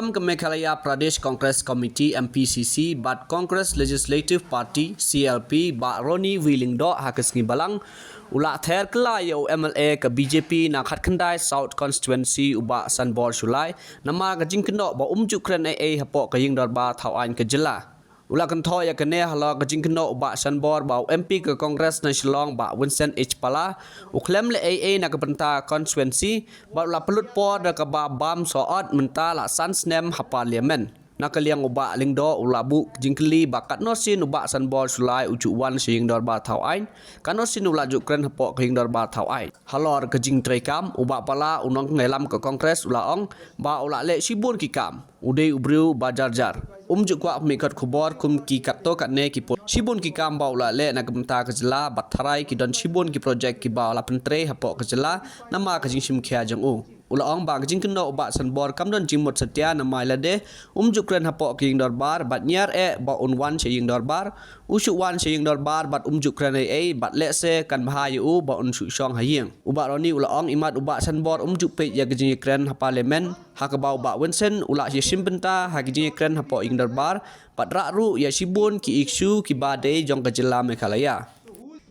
Dalam Meghalaya Pradesh Congress Committee MPCC bat Congress Legislative Party CLP ba Roni Lyngdoh hakesngi balang ula ther kelayo MLA ke BJP na khat khandai South Constituency uba Sanbor Sulai Namar ke jingkno ba umjuk Kren hapok ke Ïing Dorbar thawai ke jela ula kan tho ya kene hala ke jingkno uba Sanbor ba MP ke Congress na Shong ba Vincent H Pala uklem le na ke penta constituency ba ula pelut por da ke ba bam soot menta la sansnem ha parliament nakaliang uba Lyngdoh ulabu jingkli bakat nosin uba Sanbor Sulai ucu wan se Ïing Dorbar thawai kanosin ula juk Kren hapok ke Ïing Dorbar thawai halor ke jing trekam uba pala unong ngelam ke Congress ula ong ba ula le sibun kikam udai ubriu bajarjar juk kwa mikat khubor kum ki katto katne ki sibun ki kam ba ula le na gemta ke jela batharai ki don sibun ki project ki ba ula pentre hapok ke jela nama ke jing sim khia jang u ula ong ba jing kno ba Sanbor kam don jimot setia nama lade juk Kren hapok ke Ïing Dorbar bat nyar ba unwan se Ïing Dorbar usuk wan se Ïing Dorbar bat juk Kren bat le se kan bahayu ba unsu Shong Ïing uba roni ula ong imat uba Sanbor juk pe ya ke jing Kren ha parliament ha ke ba uba Vincent ula si simbenta ha ke jing Kren hapok Ïing Dorbar pat ru ya sibun ki isu ki badai jong ke jela Meghalaya.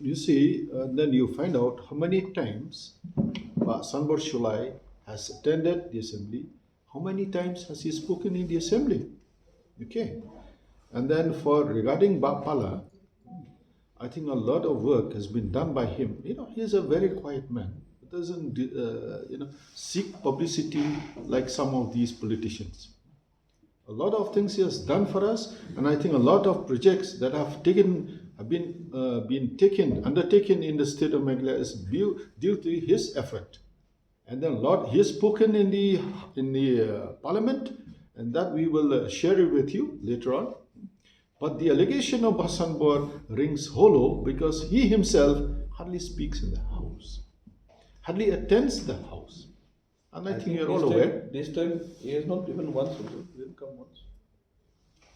You see, then you find out how many times Sanbor Sulai has attended the assembly, how many times has he spoken in the assembly. Okay. And then regarding Pala, I think a lot of work has been done by him. You know, he is a very quiet man. He doesn't seek publicity like some of these politicians. A lot of things he has done for us, and I think a lot of projects that have been undertaken in the state of Meghalaya is due to his effort. And then he has spoken in the parliament, and that we will share it with you later on. But the allegation of Sanbor rings hollow because he himself hardly speaks in the house, hardly attends the house. And I think you're all aware. This time he has not even once also. He didn't come once.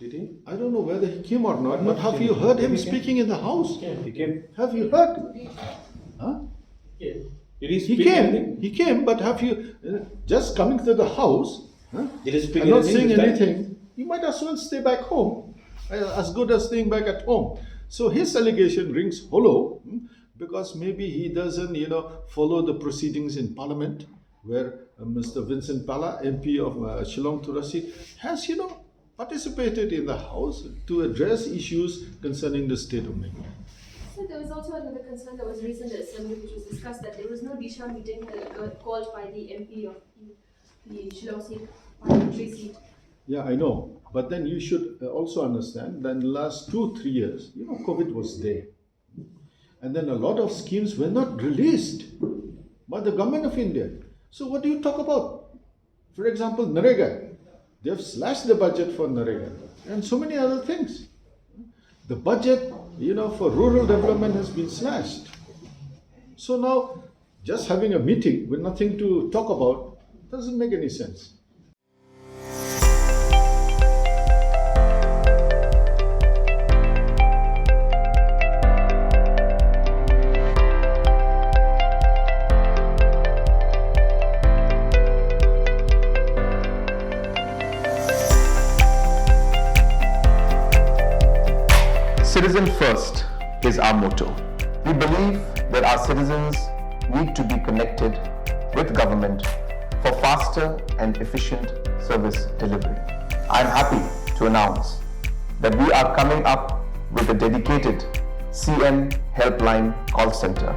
Did he? I don't know whether he came or not, but have you heard him speaking in the house? He came. Have you heard? Huh? He came, but have you just coming to the house and not saying anything? You might as well stay back home, as good as staying back at home. So his allegation rings hollow because maybe he doesn't, follow the proceedings in Parliament, where Mr. Vincent Pala, MP of Shillong Turasi, has, participated in the House to address issues concerning the state of Meghalaya. So there was also another concern that was raised in the assembly, which was discussed, that there was no Disha meeting called by the MP of the Shillong seat, parliamentary seat. Yeah, I know. But then you should also understand that in the last 2-3 years, COVID was there. And then a lot of schemes were not released by the government of India. So what do you talk about? For example, Narega. They have slashed the budget for Narega and so many other things. The budget, for rural development has been slashed. So now, just having a meeting with nothing to talk about doesn't make any sense. Citizen first is our motto. We believe that our citizens need to be connected with government for faster and efficient service delivery. I am happy to announce that we are coming up with a dedicated CM helpline call center